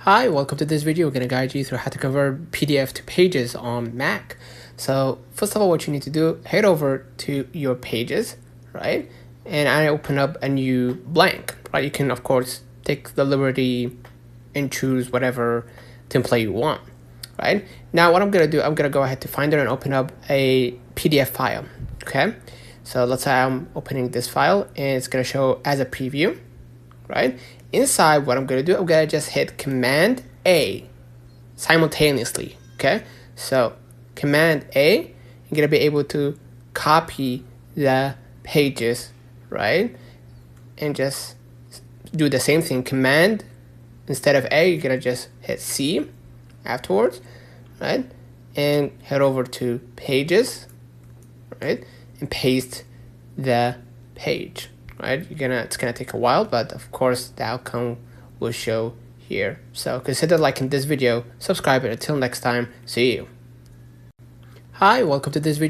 Hi, welcome to this video. We're going to guide you through how to convert PDF to pages on Mac. So first of all, what you need to do, head over to your pages, right? And I open up a new blank, right? You can, of course, take the liberty and choose whatever template you want, right? Now what I'm going to do, I'm going to go ahead to Finder and open up a PDF file, okay? So let's say I'm opening this file and it's going to show as a preview, right? Inside, what I'm going to do, I'm going to just hit Command A simultaneously, okay? So Command A, you're going to be able to copy the pages, right? And just do the same thing. Command, instead of A, you're going to just hit C afterwards, right? And head over to Pages, right? And paste the page. Right, it's gonna take a while, but of course the outcome will show here. So consider liking this video, subscribe, and until next time, see you. Hi, welcome to this video.